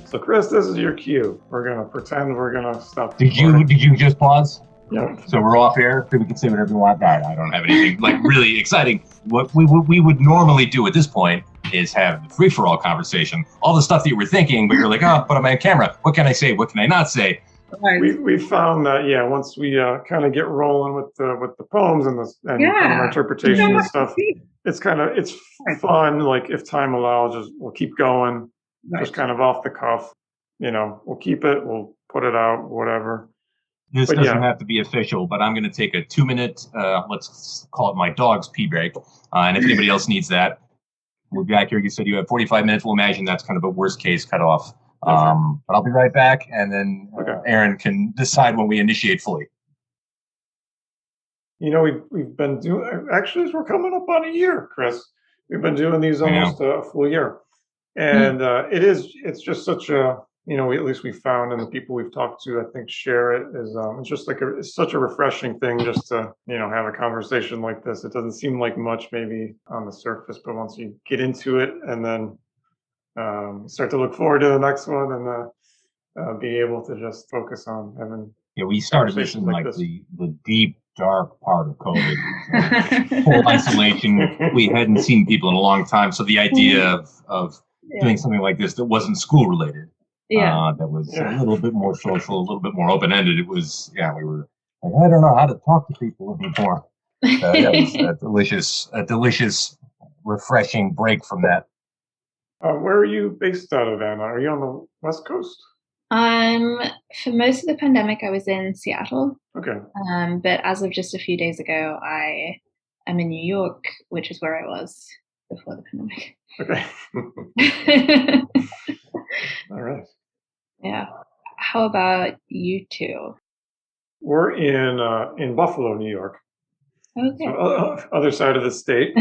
So, Chris, this is your cue. We're gonna pretend we're gonna stop. Did you just pause? Yeah. So we're off air. We can say whatever we want. I don't have anything like really exciting. What we would normally do at this point is have the free-for-all conversation, all the stuff that you were thinking, but you're like, oh, but I'm on camera. What can I say? What can I not say? Right. We found that once we kind of get rolling with the poems and kind of our interpretation and stuff, it's fun. Like if time allows, we'll keep going. Right. Just kind of off the cuff, we'll keep it, we'll put it out, whatever. This doesn't have to be official, but I'm going to take a 2-minute, let's call it my dog's pee break. And if anybody else needs that, we'll be back here. You said you have 45 minutes. We'll imagine that's kind of a worst case cutoff. But I'll be right back. And then Aaron can decide when we initiate fully. We've been doing, actually, we're coming up on a year, Chris. We've been doing these almost a full year. And it's just such a, at least we found, and the people we've talked to, I think, share it, is it's just like it's such a refreshing thing just to, have a conversation like this. It doesn't seem like much maybe on the surface, but once you get into it and then start to look forward to the next one and be able to just focus on having we started this in like the deep, dark part of COVID. Full isolation. We hadn't seen people in a long time. So the idea of doing something like this that wasn't school related, that was a little bit more social, a little bit more open ended. It was, we were like, I don't know how to talk to people anymore. It was a delicious, refreshing break from that. Where are you based out of, Anna? Are you on the West Coast? For most of the pandemic, I was in Seattle. Okay. But as of just a few days ago, I am in New York, which is where I was before the pandemic. Okay. All right. Yeah. How about you two? We're in Buffalo, New York. Okay. So, other side of the state.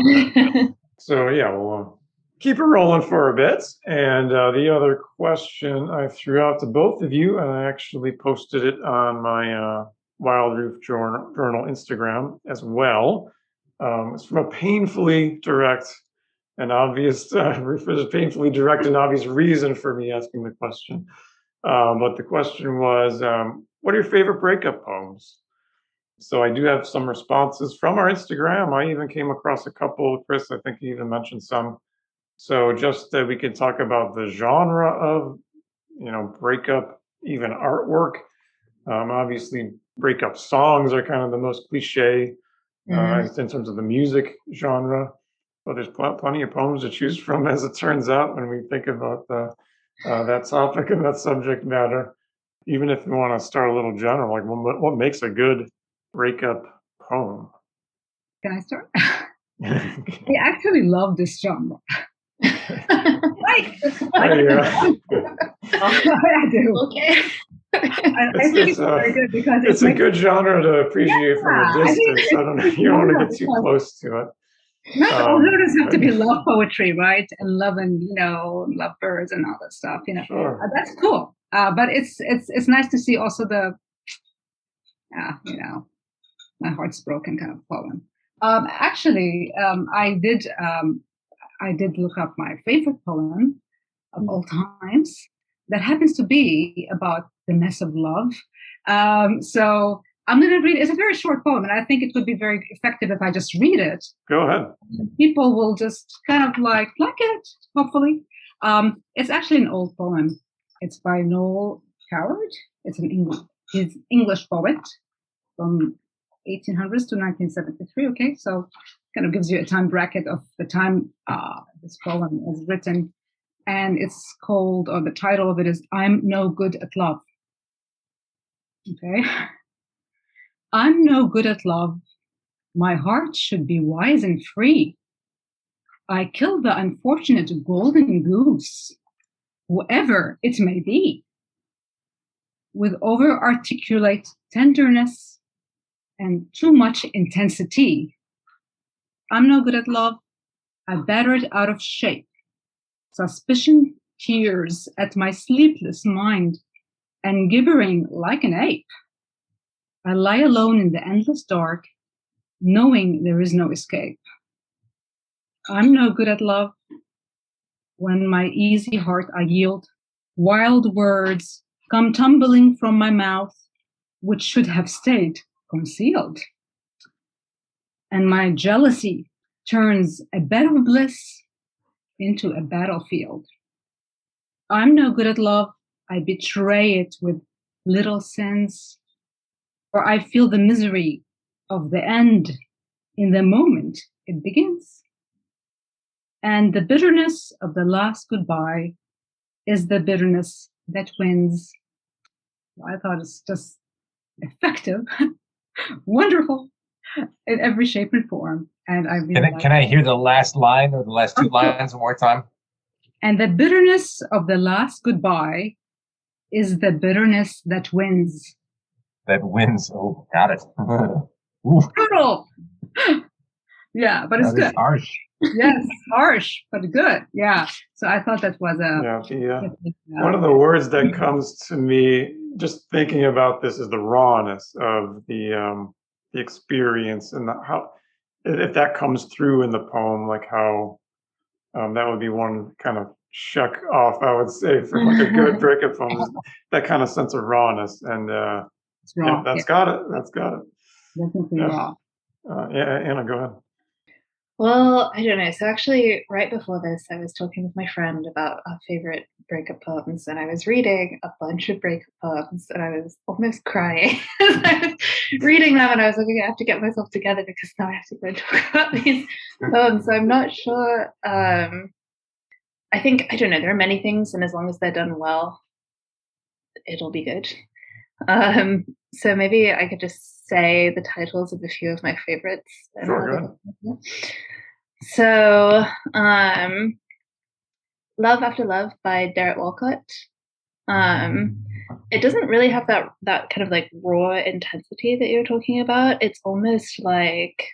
So we'll keep it rolling for a bit. And the other question I threw out to both of you, and I actually posted it on my Wild Roof Journal Instagram as well. It's from a painfully direct and obvious reason for me asking the question. But the question was, what are your favorite breakup poems? So I do have some responses from our Instagram. I even came across a couple. Chris, I think you even mentioned some. So just that we could talk about the genre of, breakup, even artwork. Obviously, breakup songs are kind of the most cliche in terms of the music genre. But there's plenty of poems to choose from, as it turns out, when we think about that topic and that subject matter. Even if you want to start a little general, like what makes a good breakup poem? Can I start? I actually love this genre. Right. I do. Okay. I think it's very good because it's a good genre to appreciate from a distance. I don't know. You don't want to get too close to it. Not all genres have to be love poetry, right? And love and lovebirds and all that stuff. Sure. That's cool. But it's nice to see also the my heart's broken kind of poem. Actually, I did look up my favorite poem of all times. That happens to be about the mess of love. So I'm going to read. It's a very short poem, and I think it would be very effective if I just read it. Go ahead. People will just kind of like it, hopefully. It's actually an old poem. It's by Noel Coward. It's he's English poet from 1800s to 1973. Okay, so kind of gives you a time bracket of the time this poem is written. And it's called, or the title of it is, I'm No Good at Love. Okay. I'm no good at love. My heart should be wise and free. I killed the unfortunate golden goose, whoever it may be, with over-articulate tenderness and too much intensity. I'm no good at love. I battered out of shape. Suspicion tears at my sleepless mind, and gibbering like an ape. I lie alone in the endless dark, knowing there is no escape. I'm no good at love. When my easy heart I yield, wild words come tumbling from my mouth, which should have stayed concealed. And my jealousy turns a bed of bliss into a battlefield. I'm no good at love. I betray it with little sense, for I feel the misery of the end in the moment it begins. And the bitterness of the last goodbye is the bitterness that wins. I thought it's just effective, wonderful in every shape and form. And I really can I hear the last line or the last two lines one more time? And the bitterness of the last goodbye is the bitterness that wins. That wins. Oh, got it. Brutal. Yeah, but it's that good. Is harsh. Yes, harsh, but good. Yeah. So I thought that was one of the words that comes to me just thinking about this is the rawness of the experience, and how, if that comes through in the poem, like how that would be one kind of check off, I would say, for like a good breakup poem, is that kind of sense of rawness, and it's raw. That's got it. Definitely raw. Anna, go ahead. Well, I don't know. So actually, right before this, I was talking with my friend about our favorite breakup poems, and I was reading a bunch of breakup poems, and I was almost crying. I was reading them, and I was like, okay, I have to get myself together because now I have to go and talk about these poems. So I'm not sure. I think, I don't know, there are many things, and as long as they're done well, it'll be good. So maybe I could just say the titles of a few of my favorites. Sure, go ahead. So, Love After Love by Derek Walcott. It doesn't really have that kind of like raw intensity that you're talking about. It's almost like,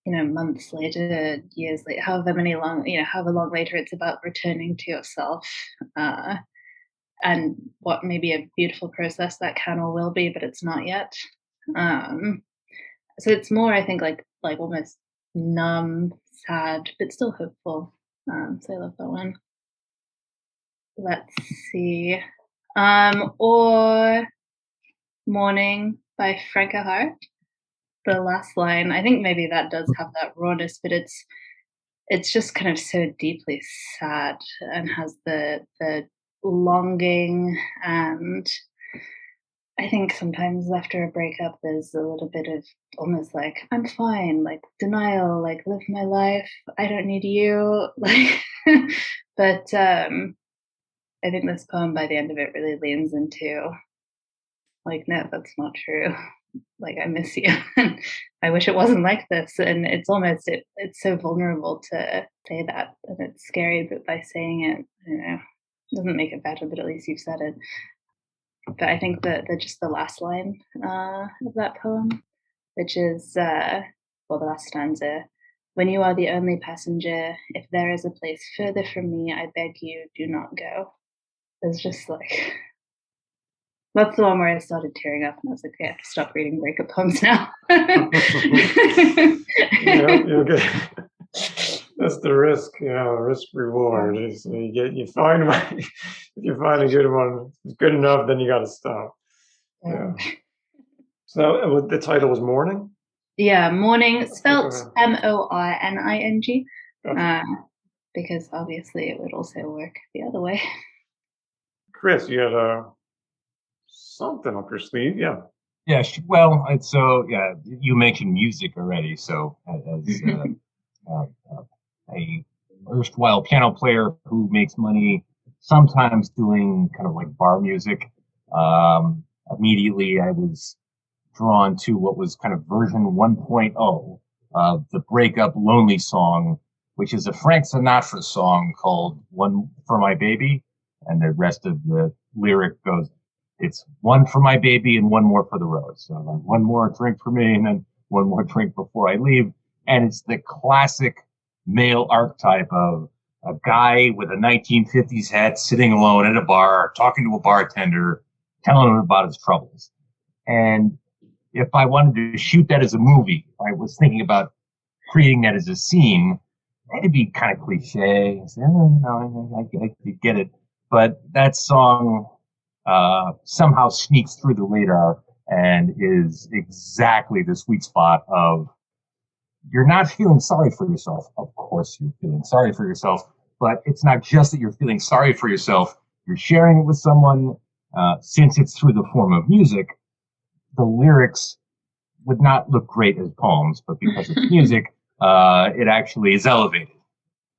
months later, years later, however long later, it's about returning to yourself, and what may be a beautiful process that can or will be, but it's not yet. So it's more, I think, like almost numb, sad, but still hopeful. So I love that one. Let's see. Or Morning by Franca Hart. The last line, I think maybe that does have that rawness, but it's just kind of so deeply sad and has the longing, and I think sometimes after a breakup there's a little bit of almost like, I'm fine, like denial, like live my life, I don't need you, like but I think this poem by the end of it really leans into like, no, that's not true. Like, I miss you. I wish it wasn't like this. And it's almost, it's so vulnerable to say that. And it's scary, but by saying it, it doesn't make it better, but at least you've said it. But I think that just the last line of that poem, which is, the last stanza, when you are the only passenger, if there is a place further from me, I beg you, do not go. It's just like, that's the one where I started tearing up, and I was like, okay, I have to stop reading breakup poems now. You'll get, that's the risk, risk reward. So you find one, if you find a good one, it's good enough, then you got to stop. Yeah. So the title was Morning? Yeah, Morning, spelt MORNING, because obviously it would also work the other way. Chris, you had something up your sleeve, yeah. Yeah, well, so yeah, you mentioned music already. So as a erstwhile piano player who makes money sometimes doing kind of like bar music, immediately I was drawn to what was kind of version 1.0 of the breakup lonely song, which is a Frank Sinatra song called One for My Baby. And the rest of the lyric goes, it's one for my baby and one more for the road. So like one more drink for me and then one more drink before I leave. And it's the classic male archetype of a guy with a 1950s hat sitting alone at a bar, talking to a bartender, telling him about his troubles. And if I wanted to shoot that as a movie, I was thinking about creating that as a scene, it'd be kind of cliche. I say, oh, no, I get it. But that song somehow sneaks through the radar and is exactly the sweet spot of you're not feeling sorry for yourself. Of course, you're feeling sorry for yourself, but it's not just that you're feeling sorry for yourself. You're sharing it with someone. Since it's through the form of music, the lyrics would not look great as poems, but because it's music, it actually is elevated.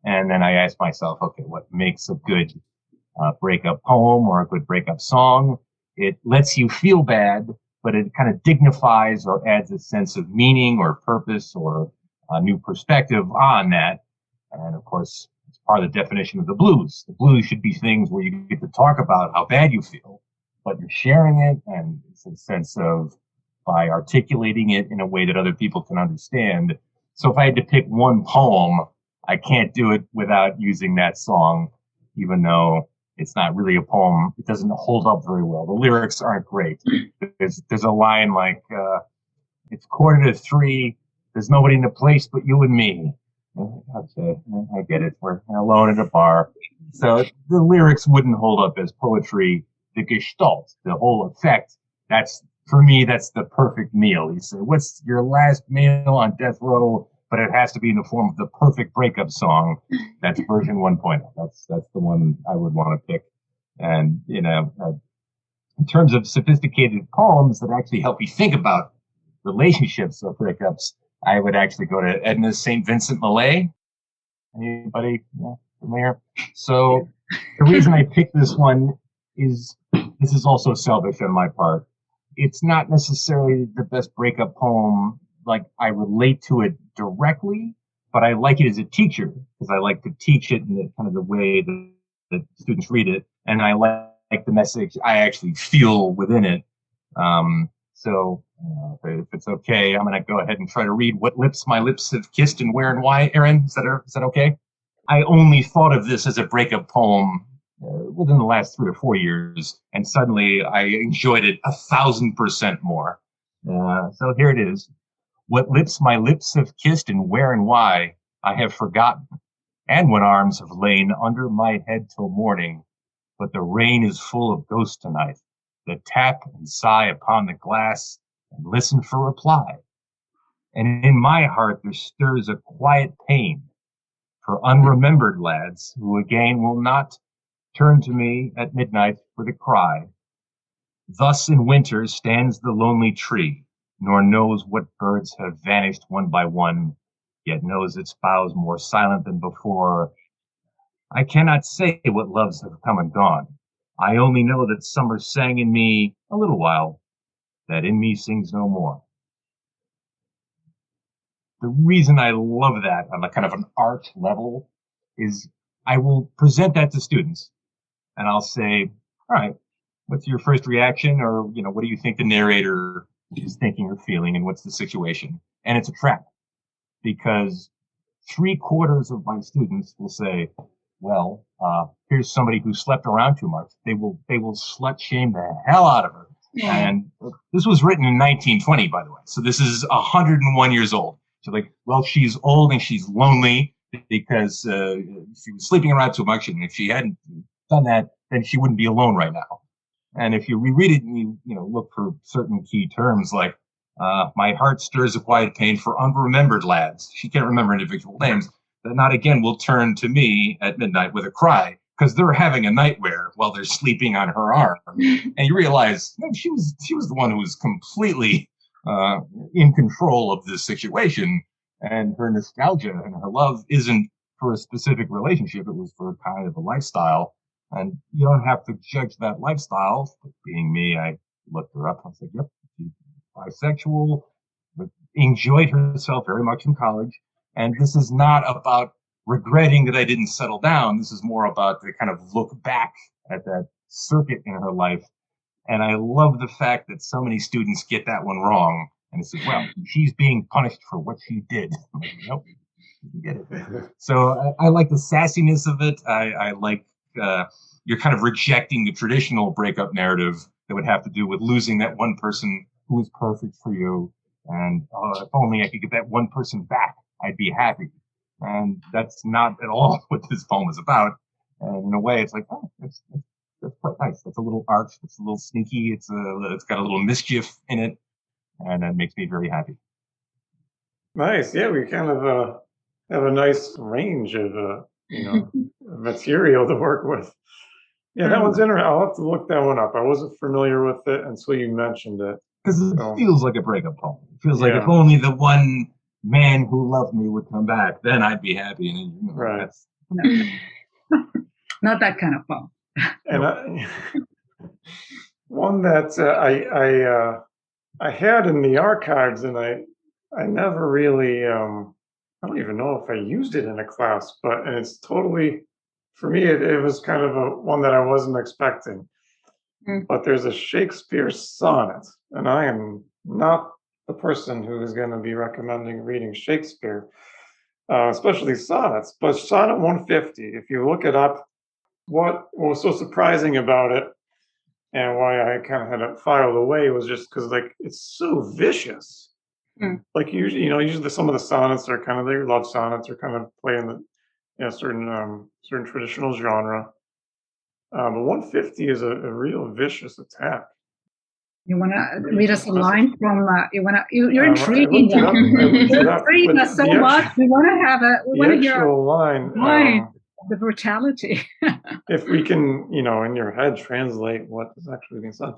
And then I asked myself, okay, what makes a good breakup poem or a good breakup song? It lets you feel bad, but it kind of dignifies or adds a sense of meaning or purpose or a new perspective on that. And of course, it's part of the definition of the blues. The blues should be things where you get to talk about how bad you feel, but you're sharing it, and it's a sense of by articulating it in a way that other people can understand. So if I had to pick one poem, I can't do it without using that song, even though it's not really a poem. It doesn't hold up very well. The lyrics aren't great. There's a line like, it's 2:45. There's nobody in the place but you and me. Okay, I get it. We're alone at a bar. So the lyrics wouldn't hold up as poetry. The gestalt, the whole effect, for me, that's the perfect meal. You say, what's your last meal on death row? But it has to be in the form of the perfect breakup song. That's version 1.0. That's the one I would want to pick. And, in terms of sophisticated poems that actually help you think about relationships or breakups, I would actually go to Edna's St. Vincent Millay. Anybody familiar? So the reason I picked this one is this is also selfish on my part. It's not necessarily the best breakup poem. Like, I relate to it directly, but I like it as a teacher because I like to teach it in the kind of the way that students read it. And I like the message I actually feel within it. So if it's okay, I'm going to go ahead and try to read What Lips My Lips Have Kissed and Where and Why. Aaron, is that okay? I only thought of this as a breakup poem within the last 3 or 4 years, and suddenly I enjoyed it 1,000% more. So here it is. What lips my lips have kissed and where and why I have forgotten, and when arms have lain under my head till morning, but the rain is full of ghosts tonight that tap and sigh upon the glass and listen for reply. And in my heart there stirs a quiet pain for unremembered lads who again will not turn to me at midnight with a cry. Thus in winter stands the lonely tree, nor knows what birds have vanished one by one, yet knows its boughs more silent than before. I cannot say what loves have come and gone. I only know that summer sang in me a little while, that in me sings no more. The reason I love that on a kind of an art level is I will present that to students and I'll say, all right, what's your first reaction? Or, what do you think the narrator is thinking or feeling, and what's the situation? And it's a trap, because 3/4 of my students will say, well, here's somebody who slept around too much. They will slut shame the hell out of her. Yeah. And this was written in 1920, by the way. So this is 101 years old. So like, well, she's old and she's lonely because she was sleeping around too much. And if she hadn't done that, then she wouldn't be alone right now. And if you reread it and you look for certain key terms like, my heart stirs a quiet pain for unremembered lads. She can't remember individual names. That not again will turn to me at midnight with a cry because they're having a nightmare while they're sleeping on her arm. And you realize she was the one who was completely in control of this situation. And her nostalgia and her love isn't for a specific relationship. It was for kind of a lifestyle. And you don't have to judge that lifestyle. But being me, I looked her up. I said, yep, she's bisexual, but enjoyed herself very much in college. And this is not about regretting that I didn't settle down. This is more about the kind of look back at that circuit in her life. And I love the fact that so many students get that one wrong. And it says, well, she's being punished for what she did. I'm like, nope, You get it. So I like the sassiness of it. I like you're kind of rejecting the traditional breakup narrative that would have to do with losing that one person who is perfect for you. And if only I could get that one person back, I'd be happy. And that's not at all what this poem is about. And in a way, it's like, oh, that's quite nice. That's a little art. It's a little sneaky. It's got a little mischief in it, and that makes me very happy. Nice. Yeah, we kind of have a nice range of material to work with. Yeah, that one's interesting. I'll have to look that one up. I wasn't familiar with it until you mentioned it. Because it feels like a breakup poem. It feels like if only the one man who loved me would come back, then I'd be happy. And right. Not that kind of poem. And one that I had in the archives, and I never really I don't even know if I used it in a class, and it's totally, for me, it was kind of one that I wasn't expecting. But there's a Shakespeare sonnet, and I am not the person who is going to be recommending reading Shakespeare, especially sonnets. But Sonnet 150, if you look it up, what was so surprising about it and why I kind of had it filed away was just because, like, it's so vicious. Like usually some of the sonnets are kind of their love sonnets are kind of playing the certain traditional genre. But 150 is a real vicious attack. You want to read us a line from? You're intriguing. You're intriguing us so much. We want to have a. We want to hear a line. The brutality. If we can, in your head, translate what is actually being said.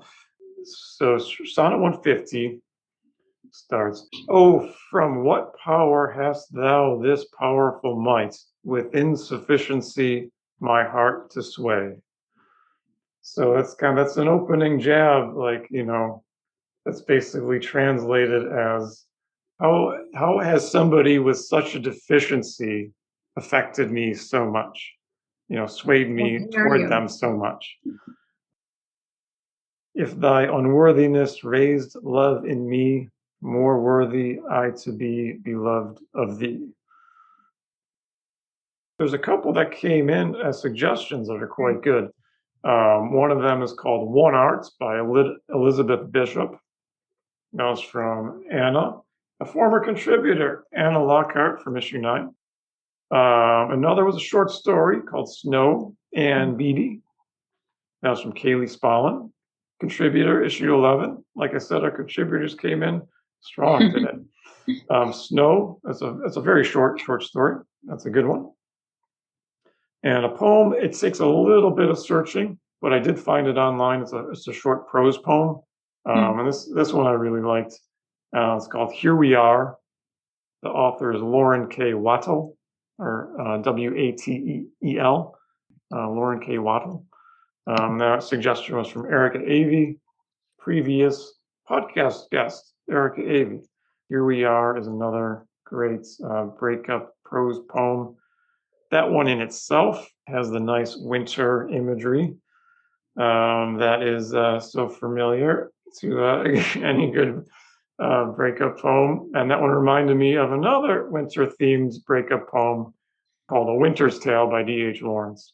So Sonnet 150 starts. Oh, from what power hast thou this powerful might, with insufficiency my heart to sway? So that's an opening jab, that's basically translated as how has somebody with such a deficiency affected me so much, swayed me toward them so much. If thy unworthiness raised love in me, more worthy I to be beloved of thee. There's a couple that came in as suggestions that are quite good. One of them is called One Art by Elizabeth Bishop. That was from Anna, a former contributor, Anna Lockhart from issue 9. Another was a short story called Snow and Beatty. That was from Kaylee Spallin, contributor, issue 11. Like I said, our contributors came in strong today. Snow, that's a very short story. That's a good one. And a poem, it takes a little bit of searching, but I did find it online. It's a short prose poem. And this one I really liked. It's called Here We Are. The author is Lauren K. Wattle, or Watel, Lauren K. Wattle. That suggestion was from Erica Avey, previous podcast guest, Erica Avey. Here We Are is another great breakup prose poem. That one in itself has the nice winter imagery that is so familiar to any good breakup poem. And that one reminded me of another winter-themed breakup poem called A Winter's Tale by D.H. Lawrence.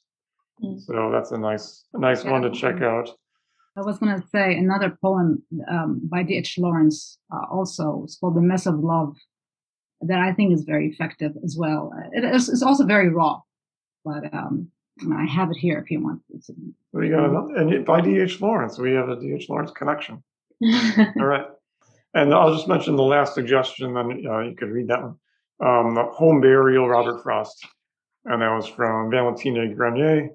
So that's a nice one to check out. I was going to say another poem by D.H. Lawrence also. It's called The Mess of Love, that I think is very effective as well. It's also very raw, but I have it here if you want. We got another, and by D.H. Lawrence, we have a D.H. Lawrence connection. All right. And I'll just mention the last suggestion, then you could read that one. The Home Burial, Robert Frost. And that was from Valentina Grenier,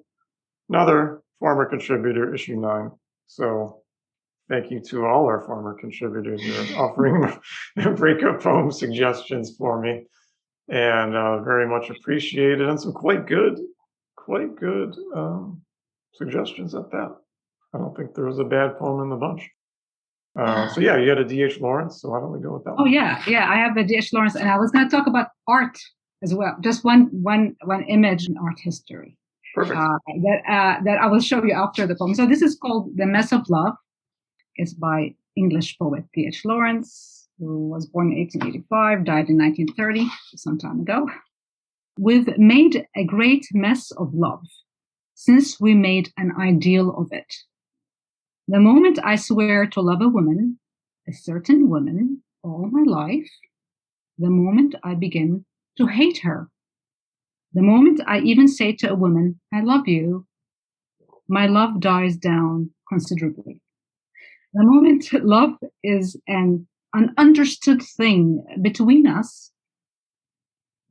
another former contributor, issue 9. So thank you to all our former contributors who are offering breakup poem suggestions for me. And very much appreciated, and some quite good suggestions at that. I don't think there was a bad poem in the bunch. So yeah, you had a D.H. Lawrence, so why don't we go with that one? Oh yeah, I have a D.H. Lawrence, and I was going to talk about art as well. Just one image in art history. Perfect. That I will show you after the poem. So this is called The Mess of Love. It's by English poet D.H. Lawrence, who was born in 1885, died in 1930, some time ago. We've made a great mess of love since we made an ideal of it. The moment I swear to love a woman, a certain woman, all my life, the moment I begin to hate her, the moment I even say to a woman, I love you, my love dies down considerably. The moment love is an understood thing between us,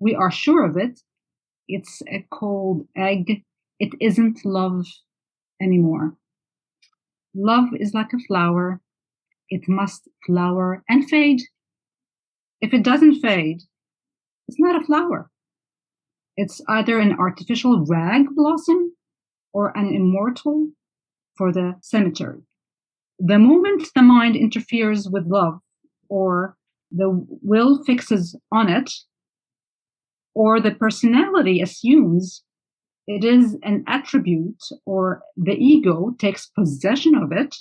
we are sure of it, it's a cold egg. It isn't love anymore. Love is like a flower. It must flower and fade. If it doesn't fade, it's not a flower. It's either an artificial rag blossom or an immortal for the cemetery. The moment the mind interferes with love, or the will fixes on it, or the personality assumes it is an attribute, or the ego takes possession of it,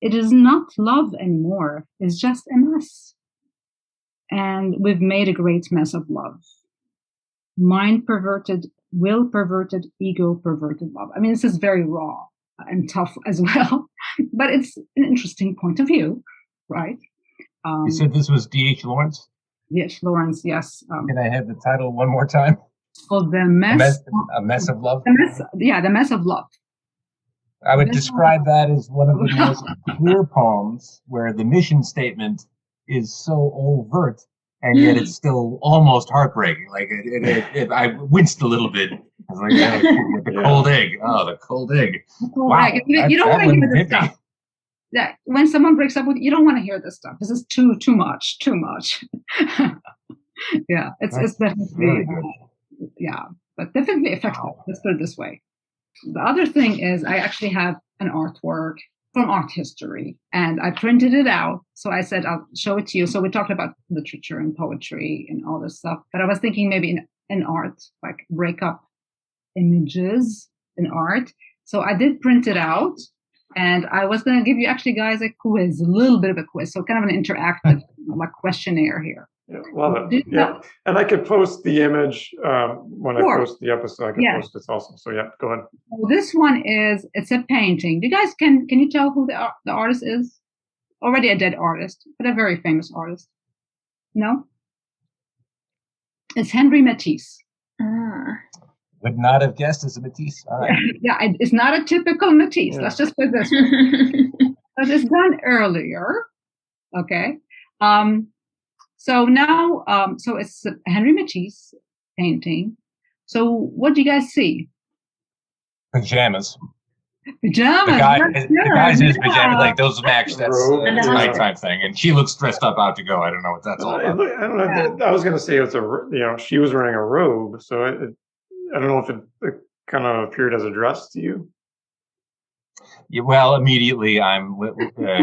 it is not love anymore. It's just a mess. And we've made a great mess of love. Mind perverted, will perverted, ego perverted love. I mean, this is very raw and tough as well, but it's an interesting point of view, right? You said this was D.H. Lawrence? D.H. Lawrence, yes. Can I have the title one more time? It's called The Mess. A Mess of Love? The Mess of Love. I would describe that as one of the most clear poems where the mission statement is so overt, and yet it's still almost heartbreaking. Like I winced a little bit. I was like, the cold egg. Oh, the cold egg. Wow. You don't want to hear this stuff. Yeah, when someone breaks up with you, don't want to hear this stuff. This is too much. Yeah, it's definitely really good. Yeah, but definitely effective. Wow. Let's put it this way. The other thing is I actually have an artwork from art history, and I printed it out. So I said I'll show it to you. So we talked about literature and poetry and all this stuff, but I was thinking maybe in art, like break up images in art. So I did print it out, and I was going to give you actually guys a quiz, a little bit of a quiz. So kind of an interactive like questionnaire here. Yeah, love it. Yeah, and I could post the image when I post the episode. I can post this also. So yeah, go ahead. Well, this one it's a painting. You guys can you tell who the artist is? Already a dead artist, but a very famous artist. No, it's Henri Matisse. Would not have guessed as a Matisse. All right. Yeah, it's not a typical Matisse. Yeah. Let's just put this one. But it's done earlier. Okay. So now, so it's a Henri Matisse painting. So what do you guys see? Pajamas. Pajamas. The guy's in his pajamas, like those match. That's a nighttime thing, and she looks dressed up out to go. I don't know what that's all about. I don't know. I was going to say it's she was wearing a robe, so I don't know if it kind of appeared as a dress to you. Yeah, well, immediately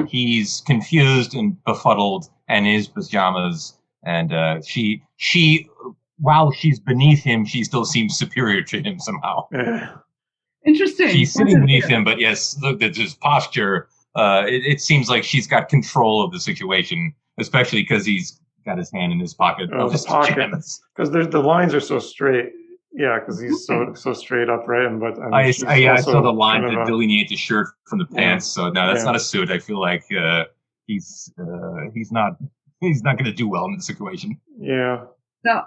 he's confused and befuddled, and his pajamas, and she while she's beneath him, she still seems superior to him somehow. Yeah. Interesting. She's sitting beneath him, but yes, look at his posture. It seems like she's got control of the situation, especially because he's got his hand in his pocket. Oh, his pocket. Because the lines are so straight. Yeah, because he's so straight up, right? But I saw the line to delineate the shirt from the pants. So no, that's not a suit. I feel like he's not going to do well in the situation. Yeah. So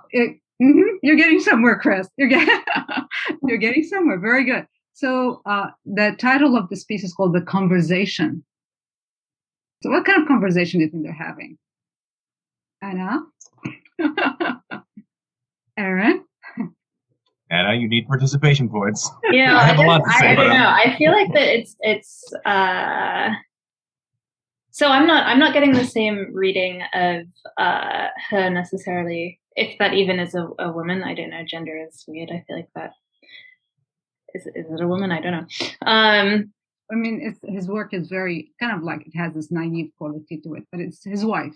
you're getting somewhere, Chris. You're getting somewhere. Very good. So the title of this piece is called "The Conversation." So what kind of conversation do you think they're having? Anna, Aaron. Anna, you need participation points. Yeah, I have a lot to say. I don't know. I feel like that it's. So I'm not getting the same reading of her necessarily. If that even is a woman, I don't know. Gender is weird. I feel like that. Is it a woman? I don't know. I mean, his work is very kind of like it has this naive quality to it, but it's his wife.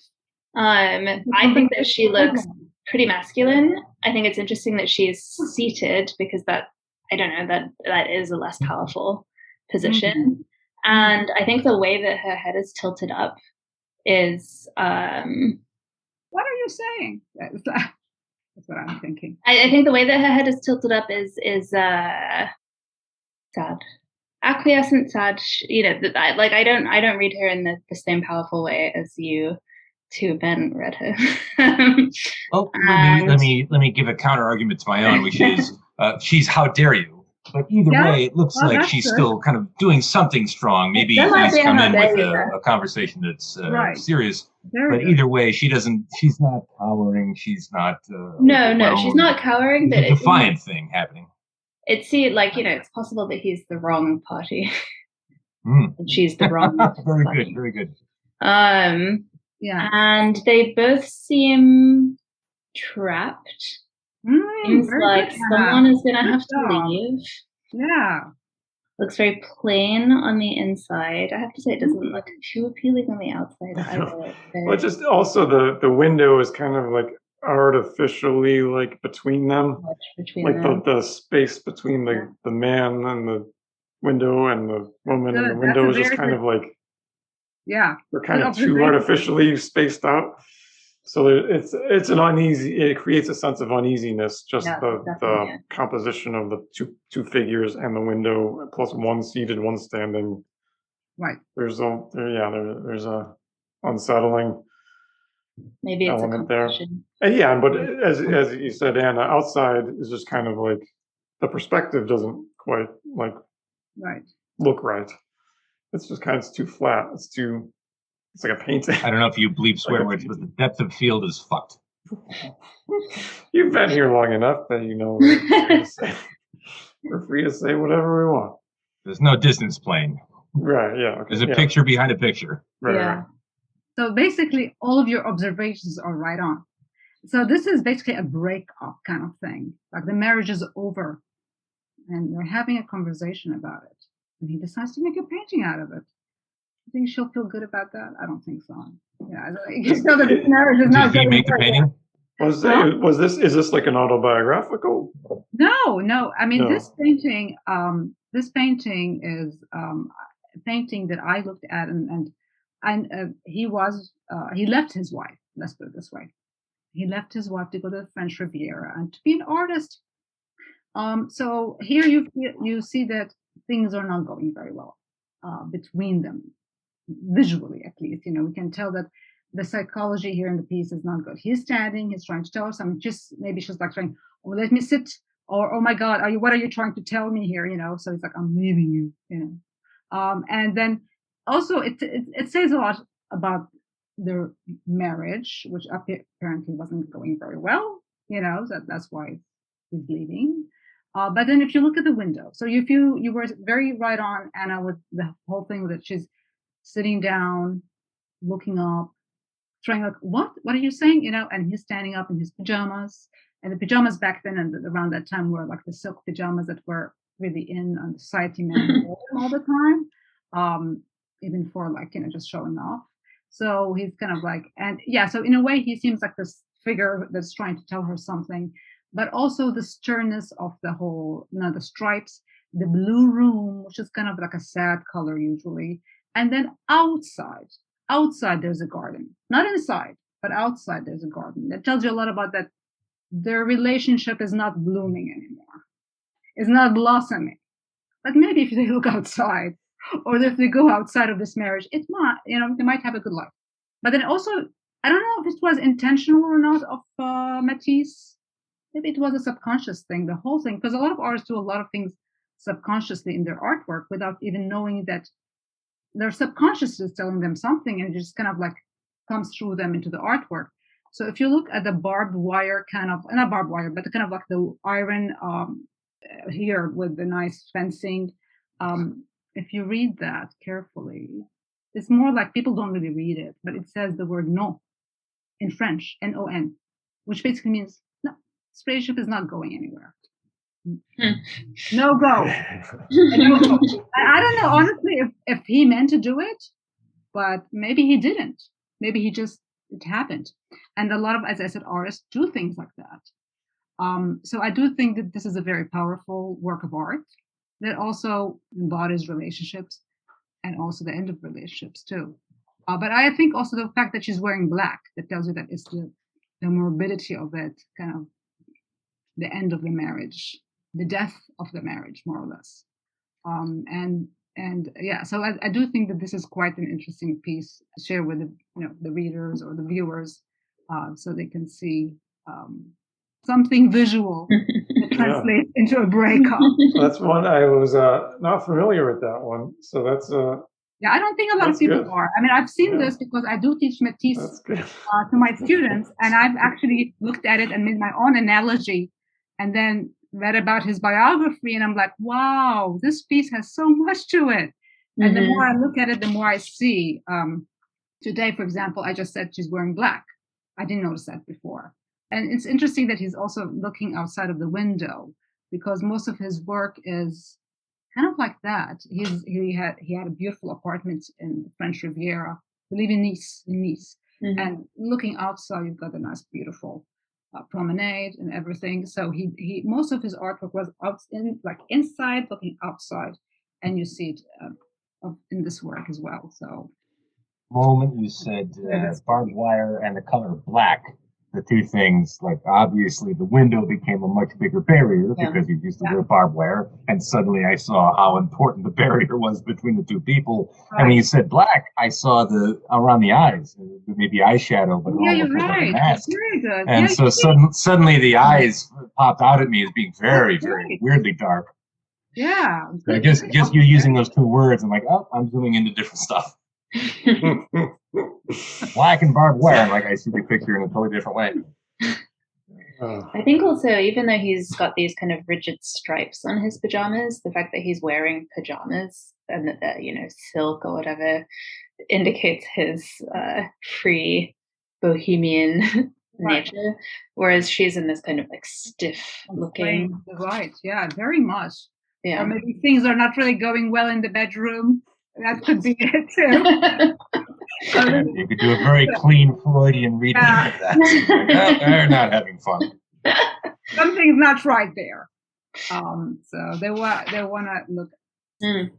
I think that she looks pretty masculine. I think it's interesting that she's seated because that is a less powerful position. Mm-hmm. And I think the way that her head is tilted up is what are you saying? That's what I'm thinking. I think the way that her head is tilted up is sad, acquiescent, sad. I don't read her in the same powerful way as you two men read her. Well, let me give a counter argument to my own, which is she's how dare you. But either way, it looks like she's still kind of doing something strong. Maybe he's come in with a conversation that's serious. But either way, she's not cowering. She's not. No, she's not cowering. But a defiant thing happening. It's it's possible that he's the wrong party. And she's the wrong very party. Good, very good. Yeah. And they both seem trapped. Seems like someone is going to have to leave. Yeah. Looks very plain on the inside. I have to say, it doesn't look too appealing on the outside either. Well, just also the window is kind of like artificially like between them. The space between the man and the window and the woman and the window is just kind of like, they're kind of too artificially spaced out. So it's an uneasy. It creates a sense of uneasiness. Just the composition of the two figures and the window, plus one seated, one standing. Right. There's a unsettling. Maybe it's element a there. And but as you said, Anna, outside is just kind of like the perspective doesn't quite like look right. It's just it's too flat. It's like a painting. I don't know if you bleep swear words, but the depth of field is fucked. You've been here long enough that you know we're free to say whatever we want. There's no distance plane. Right, yeah. Okay, there's a picture behind a picture. Right. So basically, all of your observations are right on. So this is basically a break-up kind of thing. Like the marriage is over, and they're having a conversation about it. And he decides to make a painting out of it. I think she'll feel good about that. I don't think so. Yeah, you know that this marriage is not. Did he make the painting? Is this like an autobiographical? No. I mean, this painting is a painting that I looked at, and he left his wife. Let's put it this way: he left his wife to go to the French Riviera and to be an artist. So here you see that things are not going very well between them. Visually, at least, we can tell that the psychology here in the piece is not good. He's standing, he's trying to tell her something. Maybe she's like saying, "Oh, let me sit," or "Oh my God, what are you trying to tell me here?" So he's like, "I'm leaving you," and then also it says a lot about their marriage, which apparently wasn't going very well. That's why he's leaving. But then if you look at the window, so if you were very right on, Anna, with the whole thing that she's sitting down, looking up, trying like, what are you saying? And he's standing up in his pajamas. And the pajamas back then and around that time were like the silk pajamas that were really in on society men all the time, even for just showing off. So he's kind of like, so in a way he seems like this figure that's trying to tell her something, but also the sternness of the whole, the stripes, the blue room, which is kind of like a sad color usually. And then outside there's a garden, not inside, but outside there's a garden. That tells you a lot about that. Their relationship is not blooming anymore. It's not blossoming. But maybe if they look outside, or if they go outside of this marriage, it might, they might have a good life. But then also, I don't know if it was intentional or not of Matisse. Maybe it was a subconscious thing, the whole thing, because a lot of artists do a lot of things subconsciously in their artwork without even knowing that their subconscious is telling them something, and it just kind of like comes through them into the artwork. So if you look at the barbed wire not barbed wire, but kind of like the iron here with the nice fencing, if you read that carefully, it's more like people don't really read it, but it says the word non in French, N-O-N, which basically means no, this relationship is not going anywhere. No go. I don't know, honestly, if he meant to do it, but maybe he didn't. Maybe it happened. And a lot of, as I said, artists do things like that. So I do think that this is a very powerful work of art that also embodies relationships and also the end of relationships too. But I think also the fact that she's wearing black, that tells you that it's the morbidity of it kind of the end of the marriage, the death of the marriage, more or less. And yeah, so I do think that this is quite an interesting piece to share with the readers or the viewers, so they can see something visual that translates into a breakup. That's one I was not familiar with that one. So that's yeah, I don't think a lot of people are. I mean, I've seen this because I do teach Matisse to my students, and I've actually looked at it and made my own analogy, and then read about his biography, and I'm like, wow, this piece has so much to it. And the more I look at it, the more I see. Today, for example, I just said she's wearing black. I didn't notice that before. And it's interesting that he's also looking outside of the window, because most of his work is kind of like that. He had a beautiful apartment in the French Riviera, I believe in Nice. And looking outside, you've got a nice, beautiful promenade and everything. So he most of his artwork was inside, looking outside, and you see it in this work as well. So, moment you said barbed wire and the color black, the two things, like obviously the window became a much bigger barrier because you used to wear barbed wire, and suddenly I saw how important the barrier was between the two people. Right. And when you said black, I saw around the eyes, maybe eyeshadow, but you're right. Like a mask. Very good. And so suddenly the eyes popped out at me as being very, very weirdly dark. Yeah. So just you using those two words, I'm like, oh, I'm zooming into different stuff. Black and barbed wire, like I see the picture in a totally different way. I think also, even though he's got these kind of rigid stripes on his pajamas, the fact that he's wearing pajamas and that they're, silk or whatever, indicates his free bohemian nature, whereas she's in this kind of like stiff looking. Right, yeah, very much. Yeah. Or maybe things are not really going well in the bedroom. That could be it too. You could do a very clean Freudian reading of that. They're not having fun. Something's not right there. So they want to look at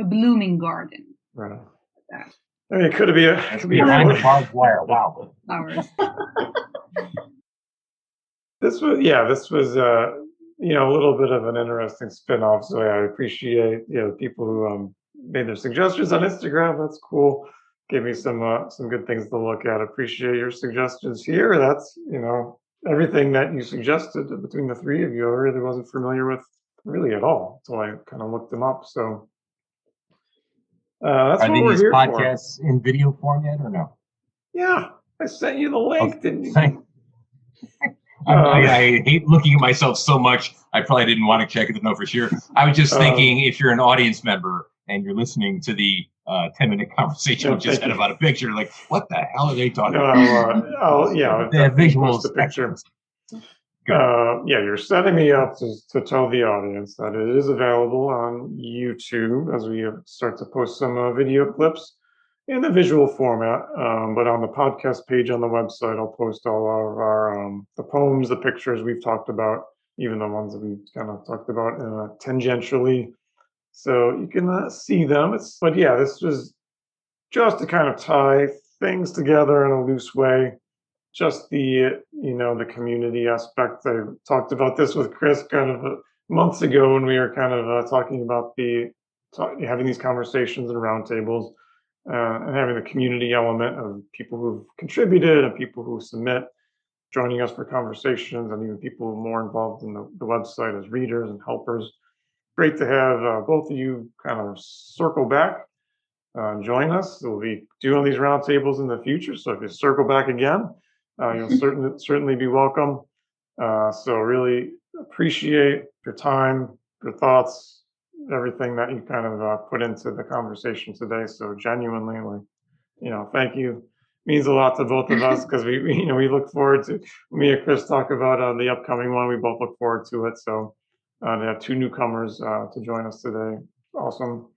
a blooming garden. Right. Like that. I mean, it could be a barbed wire. Wow. Flowers. This was a little bit of an interesting spin-off. So I appreciate people who made their suggestions on Instagram. That's cool. Gave me some good things to look at. Appreciate your suggestions here. That's everything that you suggested between the three of you. I really wasn't familiar with really at all until I kind of looked them up. So that's what we're here for. Are these podcasts in video form yet or no? Yeah, I sent you the link, didn't you? I hate looking at myself so much. I probably didn't want to check it to know for sure. I was just thinking, if you're an audience member and you're listening to the 10-minute conversation we just had about a picture, like, what the hell are they talking about? They have visuals. The picture. You're setting me up to tell the audience that it is available on YouTube as we start to post some video clips in the visual format, but on the podcast page on the website, I'll post all of our the poems, the pictures we've talked about, even the ones that we kind of talked about tangentially, so you can see them. This was just to kind of tie things together in a loose way. Just the community aspect. I talked about this with Chris kind of months ago when we were kind of talking about having these conversations and roundtables. And having the community element of people who've contributed and people who submit, joining us for conversations, and even people more involved in the website as readers and helpers. Great to have both of you kind of circle back, join us. We'll be doing these roundtables in the future, so if you circle back again, you'll certainly be welcome. So really appreciate your time, your thoughts, everything that you kind of put into the conversation today. So genuinely, thank you. Means a lot to both of us, because we look forward to, me and Chris talk about the upcoming one. We both look forward to it. So to have two newcomers to join us today, awesome.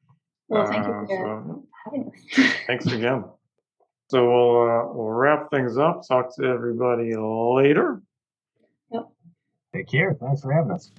Well, thank you for having us. Thanks again. So we'll wrap things up. Talk to everybody later. Yep. Take care. Thanks for having us.